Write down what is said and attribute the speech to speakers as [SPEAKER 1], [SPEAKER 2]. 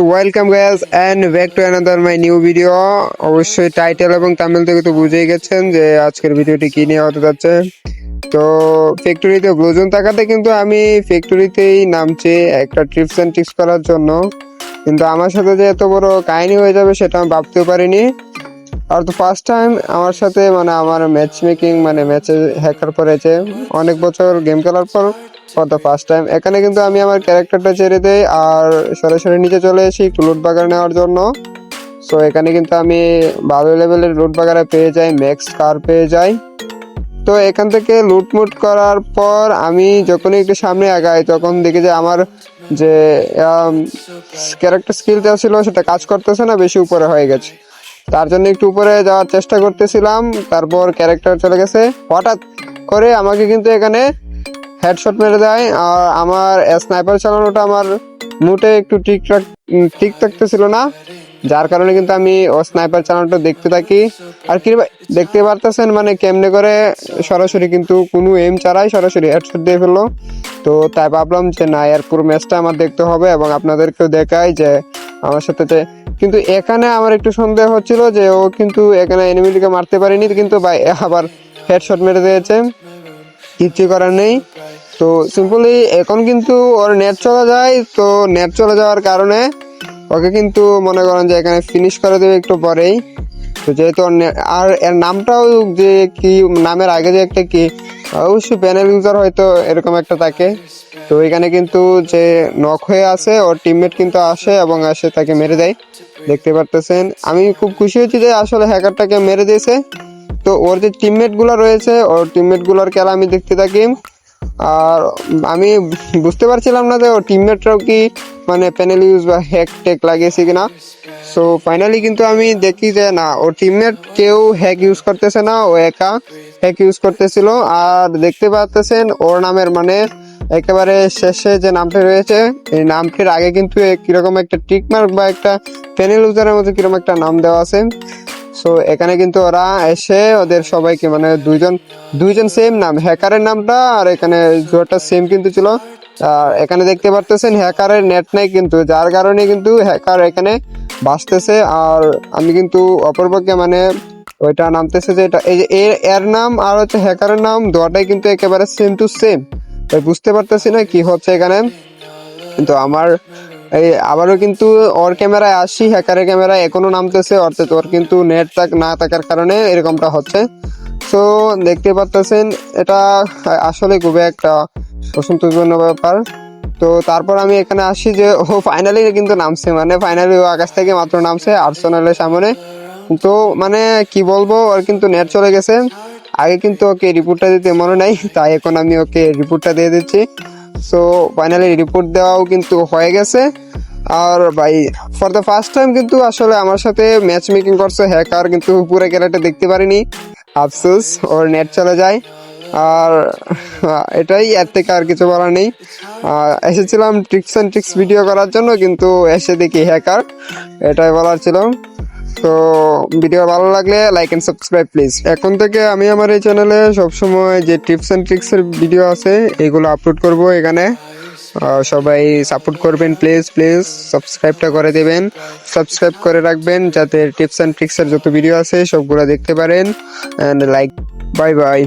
[SPEAKER 1] Welcome guys and back to another my new video. অবশ্যই title এবং thumbnail থেকে তো বুঝেই গেছেন যে আজকের ভিডিওটি কি নিয়ে হতে যাচ্ছে। তো ফ্যাক্টরিতে ব্লুজোন থাকাতে কিন্তু আমি ফ্যাক্টরিতেই নামছি একটা ট্রিপস এন্ড ট্রিক্স করার জন্য, কিন্তু আমার সাথে যে এত বড় কাহিনী হয়ে যাবে সেটা আমি ভাবতেও পারিনি। আর তো ফার্স্ট টাইম আমার সাথে আমার ম্যাচ মেকিং ম্যাচে হ্যাকার পড়েছে অনেক বছর গেম খেলার পর ফর দ্য ফার্স্ট টাইম। এখানে কিন্তু আমি আমার ক্যারেক্টারটা ছেড়ে দেই আর সরাসরি নিচে চলে আসি একটু লুট বাগার নেওয়ার জন্য। সো এখানে কিন্তু আমি ভালো লেভেলের লুট বাগারে পেয়ে যাই, ম্যাক্স কার পেয়ে যাই। তো এখান থেকে লুটমুট করার পর আমি যখনই একটু সামনে আগাই তখন দেখি যে আমার যে ক্যারেক্টার স্কিলটা ছিল সেটা কাজ করতেছে না, বেশি উপরে হয়ে গেছে। তার জন্য একটু উপরে যাওয়ার চেষ্টা করতেছিলাম, তারপর ক্যারেক্টার চলে গেছে। হঠাৎ করে আমাকে কিন্তু এখানে হেডশট মেরে দেয় আর আমার স্নাইপার চালানোটা আমার মুটে একটু ঠিক থাকতেছিল না, যার কারণে কিন্তু আমি ও স্নাইপার চালানোটা দেখতে থাকি। আর কি দেখতে পারতেছেন কেমনে করে সরাসরি কিন্তু কোনো এম ছাড়াই সরাসরি হেডশট দিয়ে ফেললো। তো তাই ভাবলাম যে না, এর পুরো ম্যাচটা আমার দেখতে হবে এবং আপনাদেরকেও দেখাই যে আমার সাথে। কিন্তু এখানে আমার একটু সন্দেহ হচ্ছিল যে ও কিন্তু এখানে এনিমিটিকে মারতে পারেনি, কিন্তু আবার হেডশট মেরে দিয়েছে, কিচ্ছু করার নেই। তো সিম্পলি এখন কিন্তু ওর নেট চলে যায়, তো নেট চলে যাওয়ার কারণে ওকে কিন্তু মনে করেন যে এখানে ফিনিশ করে দেবে একটু পরেই। তো যেহেতু আর এর নামটাও যে কি নামের আগে যে একটা কি অবশ্যই প্যানেল ইউজার হয়তো এরকম একটা থাকে। তো এখানে কিন্তু যে নক হয়ে আছে ওর টিমমেট কিন্তু আসে এবং আসে তাকে মেরে দেয়, দেখতে পারতেছেন। আমি খুব খুশি হয়েছি যে আসলে হ্যাকারটাকে মেরে দিয়েছে। তো ওর যে টিমমেট গুলো রয়েছে ওর টিমমেট গুলোর খেলা আমি দেখতে থাকি, আর আমি বুঝতে পারছিলাম না যে ওর টিমমেটরাও কি প্যানেল ইউজ বা হ্যাক টেক লাগিয়েছে কিনা। সো ফাইনালি কিন্তু আমি দেখি যে না, ওর টিমমেট কেউ হ্যাক ইউজ করতেছে না, ও একা হ্যাক ইউজ করতেছিল। আর দেখতে পাচ্ছেন ওর নামের একেবারে শেষে যে নামটি রয়েছে এই নামটির আগে কিন্তু কিরকম একটা টিক মার্ক বা একটা প্যানেল ইউজারের মধ্যে কিরকম একটা নাম দেওয়া আছে। সো এখানে কিন্তু ওরা এসে ওদের সবাইকে দুইজন সেম নাম, হ্যাকারের নামটা আর এখানে জোয়ারটা সেম কিন্তু ছিল। আর এখানে দেখতে পারতেছেন হ্যাকারের নেট নাই কিন্তু, যার কারণে কিন্তু হ্যাকার এখানে বাঁচতেছে। আর আমি কিন্তু অপরপক্ষে ওইটা নামতেছে যে এটা এই যে এর নাম আর হচ্ছে হ্যাকারের নাম দুটাই কিন্তু একেবারে সেম টু সেম। তাই বুঝতে পারতেছি না কি হচ্ছে এখানে। কিন্তু আমার এই আবারও কিন্তু ওর ক্যামেরায় আসি, হ্যাকারের ক্যামেরায় এখনো নামতেছে, অর্থাৎ ওর কিন্তু নেট না থাকার কারণে এরকমটা হচ্ছে। সো দেখতে পাচ্ছেন এটা আসলে খুবই একটা অসন্তোষজনক ব্যাপার। তো তারপর আমি এখানে আসি যে ও ফাইনালি কিন্তু নামছে, ফাইনালি ও আকাশ থেকে মাত্র নামছে আর্সেনালের সামনে। তো কি বলবো, ওর কিন্তু নেট চলে গেছে। আগে কিন্তু ওকে রিপোর্টটা দিতে মনে নাই, তাই এখন আমি ওকে রিপোর্টটা দিয়ে দিচ্ছি। সো ফাইনালি রিপোর্ট দেওয়াও কিন্তু হয়ে গেছে। আর ভাই ফর দ্য ফার্স্ট টাইম কিন্তু আসলে আমার সাথে ম্যাচ মেকিং করছে হ্যাকার, কিন্তু পুরো খেলাটা দেখতে পারিনি, আফসোস ওর নেট চলে যায়। আর এটাই, এর থেকে আর কিছু বলার নেই। এসেছিলাম ট্রিক্স অ্যান্ড ট্রিক্স ভিডিও করার জন্য, কিন্তু এসে দেখি হ্যাকার, এটাই বলার ছিল। তো ভিডিও ভালো লাগলে লাইক এন্ড সাবস্ক্রাইব প্লিজ। এখন থেকে আমি আমার এই চ্যানেলে সবসময় যে টিপস অ্যান্ড ট্রিক্সের ভিডিও আছে এগুলো আপলোড করব এখানে। সবাই সাপোর্ট করবেন প্লিজ প্লিজ, সাবস্ক্রাইবটা করে দেবেন, সাবস্ক্রাইব করে রাখবেন যাতে টিপস অ্যান্ড ট্রিক্সের যত ভিডিও আছে সবগুলো দেখতে পারেন। And like, bye bye.